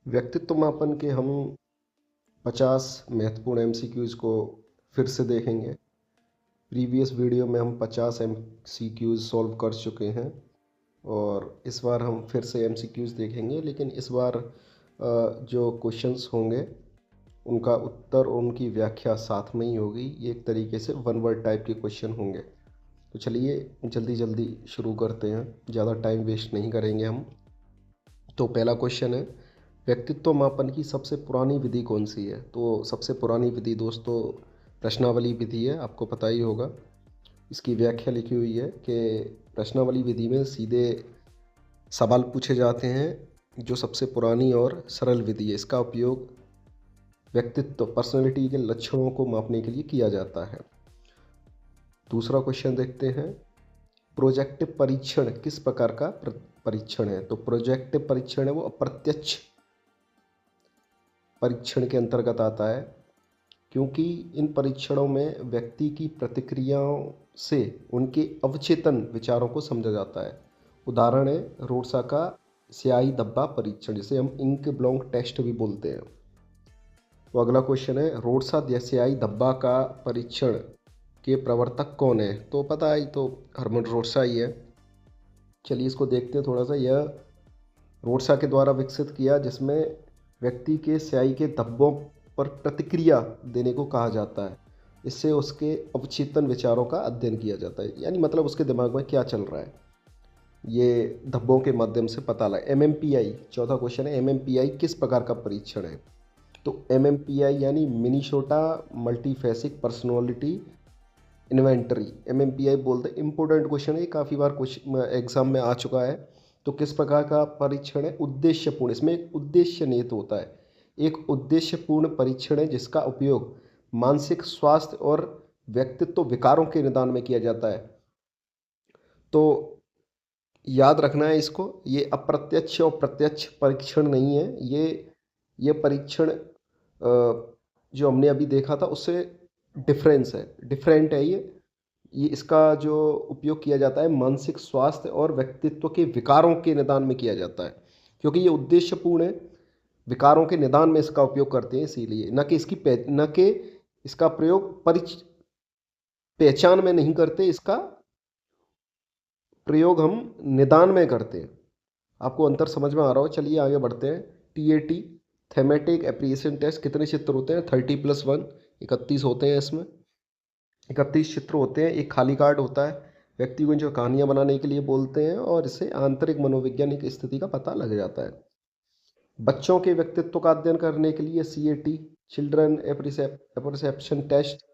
व्यक्तित्व मापन के हम 50 महत्वपूर्ण एमसीक्यूज़ को फिर से देखेंगे। प्रीवियस वीडियो में हम 50 एमसीक्यूज़ सॉल्व कर चुके हैं और इस बार हम फिर से एमसीक्यूज़ देखेंगे, लेकिन इस बार जो क्वेश्चंस होंगे उनका उत्तर और उनकी व्याख्या साथ में ही होगी। ये एक तरीके से वन वर्ड टाइप के क्वेश्चन होंगे। तो चलिए जल्दी जल्दी शुरू करते हैं, ज़्यादा टाइम वेस्ट नहीं करेंगे हम। तो पहला क्वेश्चन है, व्यक्तित्व मापन की सबसे पुरानी विधि कौन सी है? तो सबसे पुरानी विधि दोस्तों प्रश्नावली विधि है, आपको पता ही होगा। इसकी व्याख्या लिखी हुई है कि प्रश्नावली विधि में सीधे सवाल पूछे जाते हैं। जो सबसे पुरानी और सरल विधि है, इसका उपयोग व्यक्तित्व पर्सनैलिटी के लक्षणों को मापने के लिए किया जाता है। दूसरा क्वेश्चन देखते हैं, प्रोजेक्टिव परीक्षण किस प्रकार का परीक्षण है? तो प्रोजेक्टिव परीक्षण है वो अप्रत्यक्ष परीक्षण के अंतर्गत आता है, क्योंकि इन परीक्षणों में व्यक्ति की प्रतिक्रियाओं से उनके अवचेतन विचारों को समझा जाता है। उदाहरण है रोडसा का स्याही धब्बा परीक्षण, जिसे हम इंक ब्लॉन्क टेस्ट भी बोलते हैं। तो अगला क्वेश्चन है, रोडसा स्याही धब्बा का परीक्षण के प्रवर्तक कौन है? तो पता है, तो हरमन रोडसा ही है। चलिए इसको देखते हैं थोड़ा सा। यह रोडसा के द्वारा विकसित किया, जिसमें व्यक्ति के स्याही के धब्बों पर प्रतिक्रिया देने को कहा जाता है। इससे उसके अवचेतन विचारों का अध्ययन किया जाता है, यानी मतलब उसके दिमाग में क्या चल रहा है, ये धब्बों के माध्यम से पता लगा। MMPI, चौथा क्वेश्चन है, MMPI किस प्रकार का परीक्षण है? तो MMPI यानी मिनीसोटा मल्टीफेसिक पर्सनैलिटी इन्वेंटरी, MMPI बोलते हैं। इंपॉर्टेंट क्वेश्चन है, ये काफ़ी बार कुछ एग्जाम में आ चुका है। तो किस प्रकार का परीक्षण है? उद्देश्यपूर्ण, इसमें एक उद्देश्य निहित होता है। एक उद्देश्यपूर्ण परीक्षण है जिसका उपयोग मानसिक स्वास्थ्य और व्यक्तित्व विकारों के निदान में किया जाता है। तो याद रखना है इसको, ये अप्रत्यक्ष और प्रत्यक्ष परीक्षण नहीं है। ये परीक्षण जो हमने अभी देखा था उससे डिफरेंट है। ये इसका जो उपयोग किया जाता है मानसिक स्वास्थ्य और व्यक्तित्व के विकारों के निदान में किया जाता है, क्योंकि ये उद्देश्यपूर्ण है। विकारों के निदान में इसका उपयोग करते हैं, इसीलिए न कि इसका प्रयोग पहचान में नहीं करते, इसका प्रयोग हम निदान में करते हैं। आपको अंतर समझ में आ रहा हो? चलिए आगे बढ़ते हैं। TAT, थेमेटिक एप्रिसिएशन टेस्ट, कितने चित्र होते हैं? 30+1, 31 होते हैं। इसमें 31 चित्र होते हैं। एक खाली कार्ड होता है, व्यक्ति को जो कहानियाँ बनाने के लिए बोलते हैं, और इससे आंतरिक मनोवैज्ञानिक स्थिति का पता लग जाता है। बच्चों के व्यक्तित्व का अध्ययन करने के लिए CAT, चिल्ड्रन एप्रिसिएशन टेस्ट,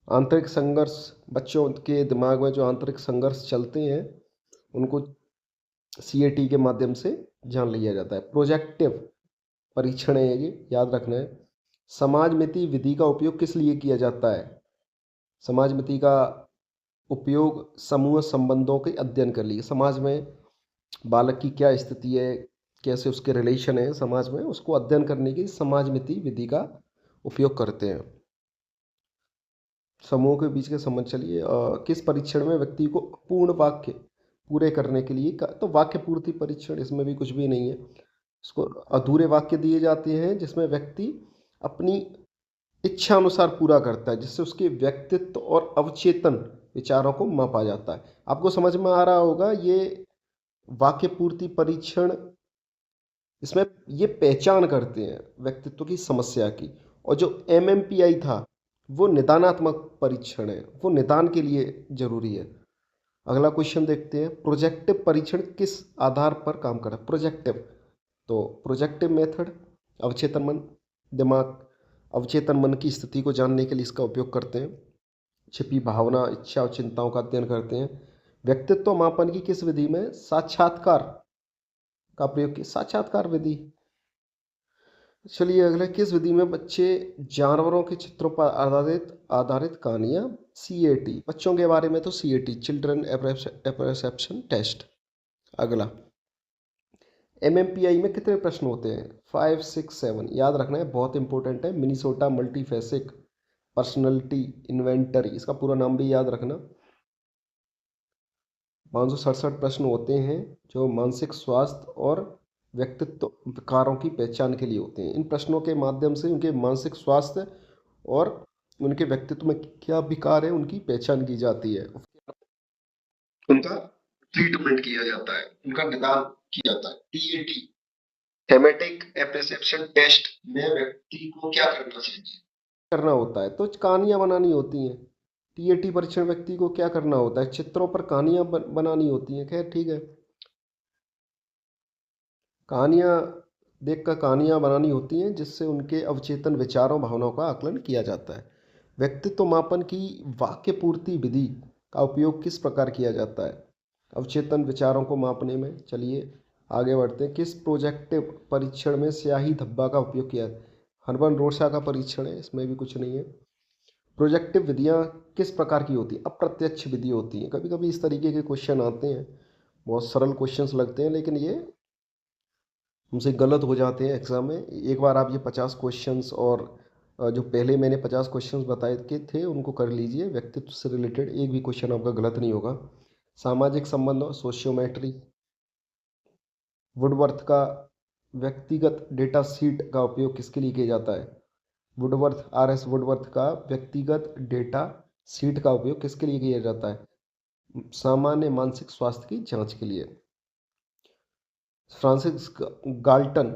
आंतरिक संघर्ष, बच्चों के दिमाग में जो आंतरिक संघर्ष चलते हैं उनको CAT के माध्यम से जान लिया जाता है। प्रोजेक्टिव परीक्षण है ये, याद रखना है। समाजमिति विधि का उपयोग किस लिए किया जाता है? समाजमिति का उपयोग समूह संबंधों के अध्ययन के लिए, समाज में बालक की क्या स्थिति है, कैसे उसके रिलेशन है समाज में, उसको अध्ययन करने की समाजमिति विधि का उपयोग करते हैं। समूह के बीच के संबंध। चलिए किस परीक्षण में व्यक्ति को पूर्ण वाक्य पूरे करने के लिए तो वाक्य पूर्ति परीक्षण, इसमें भी कुछ भी नहीं है। इसको अधूरे वाक्य दिए जाते हैं जिसमें व्यक्ति अपनी इच्छा अनुसार पूरा करता है, जिससे उसके व्यक्तित्व और अवचेतन विचारों को मापा जाता है। आपको समझ में आ रहा होगा, ये वाक्य पूर्ति परीक्षण, इसमें ये पहचान करते हैं व्यक्तित्व की समस्या की। और जो MMPI था वो निदानात्मक परीक्षण है, वो निदान के लिए जरूरी है। अगला क्वेश्चन देखते हैं, प्रोजेक्टिव परीक्षण किस आधार पर काम करता है? प्रोजेक्टिव, तो प्रोजेक्टिव मेथड अवचेतन मन, दिमाग अवचेतन मन की स्थिति को जानने के लिए इसका उपयोग करते हैं। छिपी भावना, इच्छा और चिंताओं का अध्ययन करते हैं। व्यक्तित्व मापन की किस विधि में साक्षात्कार का प्रयोग किया? साक्षात्कार विधि। चलिए अगले, किस विधि में बच्चे जानवरों के चित्रों पर आधारित आधारित कहानियाँ? CAT, बच्चों के बारे में तो CAT, चिल्ड्रन एप्रिसिएशन टेस्ट। अगला, MMPI में कितने प्रश्न होते हैं? 5, 6, 7, याद रखना है, बहुत इंपॉर्टेंट है। मिनीसोटा मल्टीफेसिक पर्सनैलिटी इन्वेंटरी, इसका पूरा नाम भी याद रखना। 567 प्रश्न होते हैं जो मानसिक स्वास्थ्य और व्यक्तित्व विकारों की पहचान के लिए होते हैं। इन प्रश्नों के माध्यम से उनके मानसिक स्वास्थ्य और उनके व्यक्तित्व में क्या विकार है उनकी पहचान की जाती है, उनका ट्रीटमेंट किया जाता है, उनका निदान किया जाता है। टीएटी, थेमेटिक एप्रिसिएशन टेस्ट में व्यक्ति को क्या करना चाहिए, करना होता है तो कहानियां बनानी होती हैं। टीएटी परीक्षण व्यक्ति को क्या करना होता है, चित्रों पर कहानियां बनानी होती हैं। खैर ठीक है, कहानियां देखकर कहानियां बनानी होती हैं जिससे उनके अवचेतन विचारों भावनाओं का आकलन किया जाता है। व्यक्तित्व मापन की वाक्य पूर्ति विधि का उपयोग किस प्रकार किया जाता है अवचेतन विचारों को मापने में? चलिए आगे बढ़ते हैं। किस प्रोजेक्टिव परीक्षण में स्याही धब्बा का उपयोग किया है? हर्बन रोशा का परीक्षण है, इसमें भी कुछ नहीं है। प्रोजेक्टिव विधियां किस प्रकार की होती हैं? अप्रत्यक्ष विधि होती हैं। कभी कभी इस तरीके के क्वेश्चन आते हैं, बहुत सरल क्वेश्चंस लगते हैं, लेकिन ये हमसे गलत हो जाते हैं एग्ज़ाम में। एक बार आप ये 50 क्वेश्चंस और जो पहले मैंने 50 क्वेश्चंस बताए के थे उनको कर लीजिए। व्यक्तित्व से रिलेटेड एक भी क्वेश्चन आपका गलत नहीं होगा। सामाजिक संबंधों, सोशियोमेट्री, वुडवर्थ का व्यक्तिगत डेटा सीट का उपयोग किसके लिए किया जाता है? वुडवर्थ, आर एस वुडवर्थ का व्यक्तिगत डेटा सीट का उपयोग किसके लिए किया जाता है? सामान्य मानसिक स्वास्थ्य की जांच के लिए। फ्रांसिस गाल्टन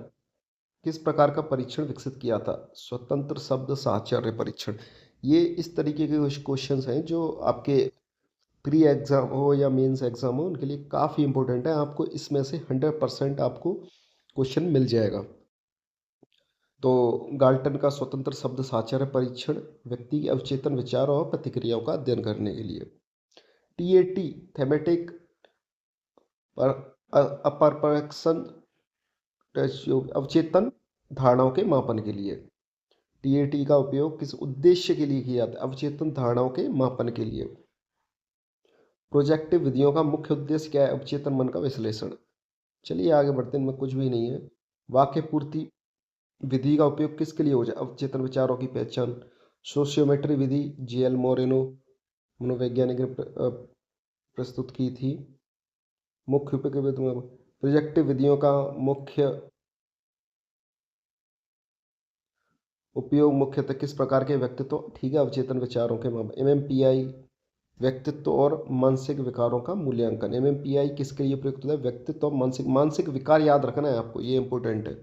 किस प्रकार का परीक्षण विकसित किया था? स्वतंत्र शब्द साहचर्य परीक्षण। ये इस तरीके के कुछ क्वेश्चंस हैं जो आपके प्री एग्जाम हो या मेंस एग्जाम हो उनके लिए काफ़ी इंपॉर्टेंट है। आपको इसमें से 100% आपको क्वेश्चन मिल जाएगा। तो गाल्टन का स्वतंत्र शब्द साहचर्य परीक्षण व्यक्ति के अवचेतन विचारों और प्रतिक्रियाओं का अध्ययन करने के लिए। टीएटी, थेमेटिक अपरप्शन अवचेतन धारणाओं के मापन के लिए। टीएटी का उपयोग किस उद्देश्य के लिए किया जाता है? अवचेतन धारणाओं के मापन के लिए। प्रोजेक्टिव विधियों का मुख्य उद्देश्य क्या है? अवचेतन मन का विश्लेषण। चलिए आगे बढ़ते हैं, इनमें कुछ भी नहीं है। वाक्य पूर्ति विधि का उपयोग किसके लिए हो जाए? अवचेतन विचारों की पहचान। सोशियोमेट्री विधि जेएल मोरेनो मनोवैज्ञानिक ने प्रस्तुत की थी। मुख्य उपयोग प्रोजेक्टिव विधियों का मुख्य उपयोग मुख्यतः किस प्रकार के व्यक्तित्व, ठीक है, अवचेतन विचारों के मामले। एमएमपीआई व्यक्तित्व और मानसिक विकारों का मूल्यांकन। एमएमपीआई किसके लिए प्रयुक्त होता है? व्यक्तित्व और मानसिक मानसिक विकार याद रखना है आपको, ये इंपॉर्टेंट है।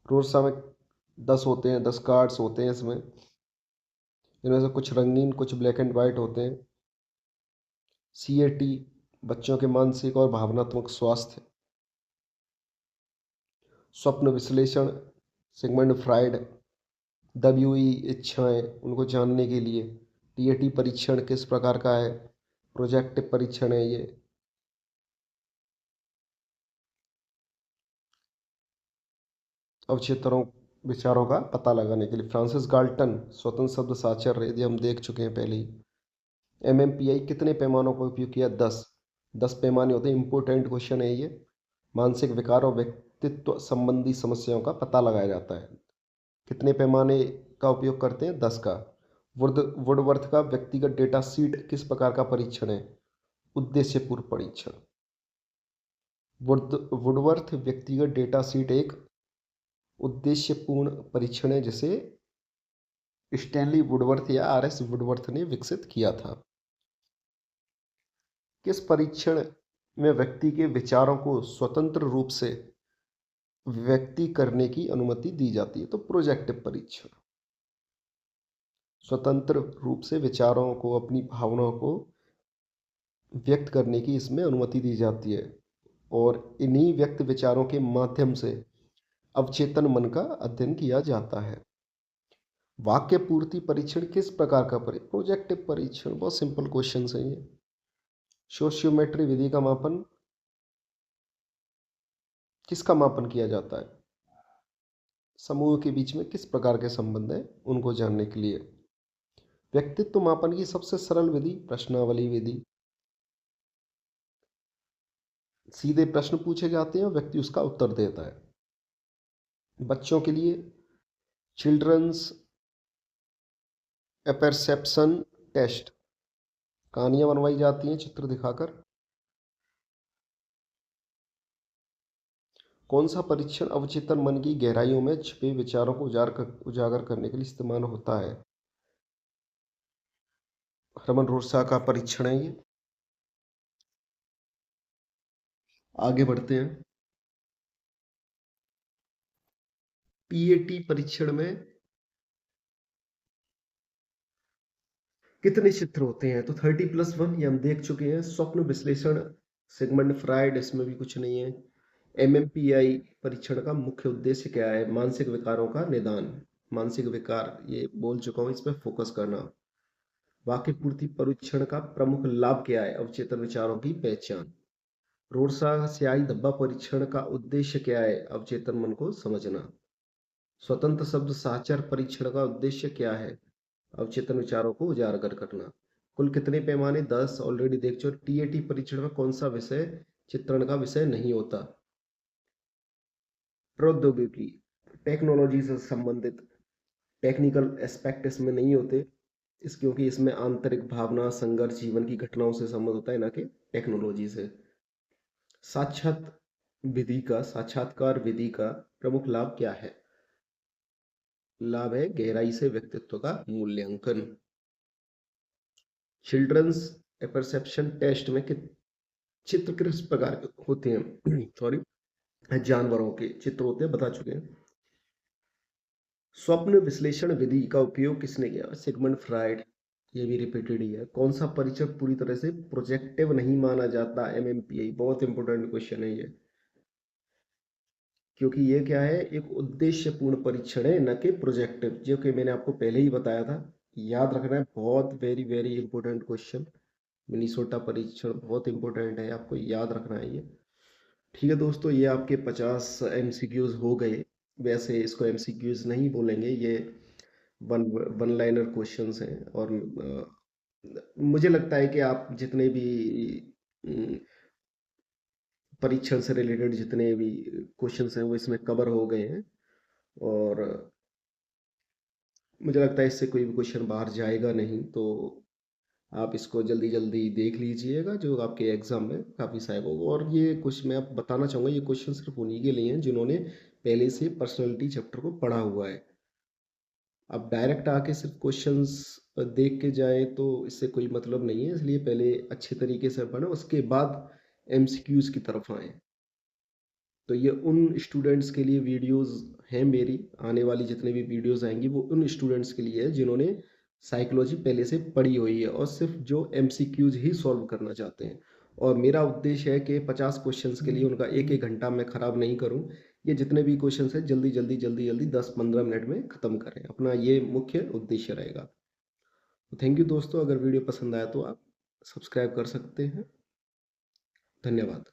रोज समय 10 होते हैं, 10 कार्ड्स होते हैं इसमें। इनमें से कुछ रंगीन, कुछ ब्लैक एंड वाइट होते हैं। सीएटी बच्चों के मानसिक और भावनात्मक स्वास्थ्य। स्वप्न विश्लेषण सिगमंड फ्राइड। दबी इच्छाएं उनको जानने के लिए। टीएटी परीक्षण किस प्रकार का है? प्रोजेक्टिव परीक्षण है ये। अवचेतनों विचारों का पता लगाने के लिए। फ्रांसिस गाल्टन स्वतंत्र शब्द साचर्य, यदि हम देख चुके हैं पहले ही। एमएमपीआई कितने पैमानों का उपयोग किया? 10। 10 पैमाने होते हैं, इंपोर्टेंट क्वेश्चन है ये। मानसिक विकार और व्यक्तित्व संबंधी समस्याओं का पता लगाया जाता है। कितने पैमाने का उपयोग करते हैं? 10 का। वुडवर्थ का व्यक्तिगत डेटा सीट किस प्रकार का परीक्षण है? उद्देश्यपूर्ण परीक्षण। वुडवर्थ व्यक्तिगत डेटा सीट एक उद्देश्यपूर्ण परीक्षण है जिसे स्टैनली वुडवर्थ या आर एस वुडवर्थ ने विकसित किया था। किस परीक्षण में व्यक्ति के विचारों को स्वतंत्र रूप से व्यक्ति करने की अनुमति दी जाती है? तो प्रोजेक्टिव परीक्षण। स्वतंत्र रूप से विचारों को, अपनी भावनाओं को व्यक्त करने की इसमें अनुमति दी जाती है और इन्हीं व्यक्त विचारों के माध्यम से अवचेतन मन का अध्ययन किया जाता है। वाक्य पूर्ति परीक्षण किस प्रकार का प्रोजेक्टिव परीक्षण। बहुत सिंपल क्वेश्चन है ये। सोशियोमेट्री विधि का मापन किसका मापन किया जाता है? समूह के बीच में किस प्रकार के संबंध हैं उनको जानने के लिए। व्यक्तित्व मापन की सबसे सरल विधि प्रश्नावली विधि। सीधे प्रश्न पूछे जाते हैं और व्यक्ति उसका उत्तर देता है। बच्चों के लिए चिल्ड्रंस अपेरसेप्शन टेस्ट। कहानियां बनवाई जाती हैं चित्र दिखाकर। कौन सा परीक्षण अवचेतन मन की गहराइयों में छिपे विचारों को उजागर करने के लिए इस्तेमाल होता है? हरमन रोसा का परीक्षण है ये। आगे बढ़ते हैं। पीएटी परीक्षण में कितने चित्र होते हैं? तो 30+1 ये हम देख चुके हैं। स्वप्न विश्लेषण, सिगमंड फ्राइड, इसमें भी कुछ नहीं है। एमएमपीआई परीक्षण का मुख्य उद्देश्य क्या है? मानसिक विकारों का निदान। मानसिक विकार ये बोल चुका हूं, इस पर फोकस करना। वाक्य पूर्ति परीक्षण का प्रमुख लाभ क्या है? अवचेतन विचारों की पहचान। रोडसा स्याही धब्बा परीक्षण का उद्देश्य क्या है? अवचेतन मन को समझना। स्वतंत्र शब्द साक्षर परीक्षण का उद्देश्य क्या है? अवचेतन विचारों को उजागर करना। कुल कितने पैमाने? 10 ऑलरेडी देख चुके। टीएटी परीक्षण में कौन सा विषय चित्रण का विषय नहीं होता? प्रौद्योगिकी, टेक्नोलॉजी से संबंधित टेक्निकल एस्पेक्ट इसमें नहीं होते, इस क्योंकि इसमें आंतरिक भावना, संघर्ष, जीवन की घटनाओं से संबंध होता है, ना कि टेक्नोलॉजी से। साक्षात्कार विधि का प्रमुख लाभ क्या है? लाभ है गहराई से व्यक्तित्व का मूल्यांकन। चिल्ड्रंस परसेप्शन टेस्ट में चित्र किस प्रकार के होते हैं? सॉरी, जानवरों के चित्र होते हैं, बता चुके हैं। स्वप्न विश्लेषण विधि का उपयोग किसने किया? Sigmund Freud. ये भी रिपीटेड ही है। कौन सा परीक्षण पूरी तरह से प्रोजेक्टिव नहीं माना जाता? एमएमपीआई। बहुत इंपॉर्टेंट क्वेश्चन है ये, क्योंकि ये क्या है, एक उद्देश्यपूर्ण परीक्षण है, न कि प्रोजेक्टिव, जो कि मैंने आपको पहले ही बताया था। याद रखना है, बहुत very very important question. Minnesota परीक्षण बहुत इंपॉर्टेंट है, आपको याद रखना है ये। ठीक है दोस्तों, ये आपके 50 एमसीक्यूज हो गए। वैसे इसको एमसीक्यूज नहीं बोलेंगे, ये वन वन लाइनर क्वेश्चंस हैं। और मुझे लगता है कि आप जितने भी परीक्षण से रिलेटेड जितने भी क्वेश्चंस हैं वो इसमें कवर हो गए हैं। और मुझे लगता है इससे कोई भी क्वेश्चन बाहर जाएगा नहीं, तो आप इसको जल्दी जल्दी देख लीजिएगा, जो आपके एग्जाम में काफ़ी सहायक होगा। और ये कुछ मैं आप बताना चाहूँगा, ये क्वेश्चन सिर्फ उन्हीं के लिए हैं जिन्होंने पहले से पर्सनैलिटी चैप्टर को पढ़ा हुआ है। अब डायरेक्ट आके सिर्फ क्वेश्चंस देख के जाए तो इससे कोई मतलब नहीं है, इसलिए पहले अच्छे तरीके से पढ़ें, उसके बाद एमसीक्यूज की तरफ आए। तो ये उन स्टूडेंट्स के लिए वीडियोस हैं, मेरी आने वाली जितने भी वीडियोस आएंगी वो उन स्टूडेंट्स के लिए है जिन्होंने साइकोलॉजी पहले से पढ़ी हुई है और सिर्फ जो एमसीक्यूज ही सॉल्व करना चाहते हैं। और मेरा उद्देश्य है कि 50 क्वेश्चंस के लिए उनका एक एक घंटा मैं खराब नहीं करूं। ये जितने भी क्वेश्चंस हैं जल्दी जल्दी जल्दी जल्दी 10-15 मिनट में ख़त्म करें, अपना ये मुख्य उद्देश्य रहेगा। तो थैंक यू दोस्तों, अगर वीडियो पसंद आया तो आप सब्सक्राइब कर सकते हैं। धन्यवाद।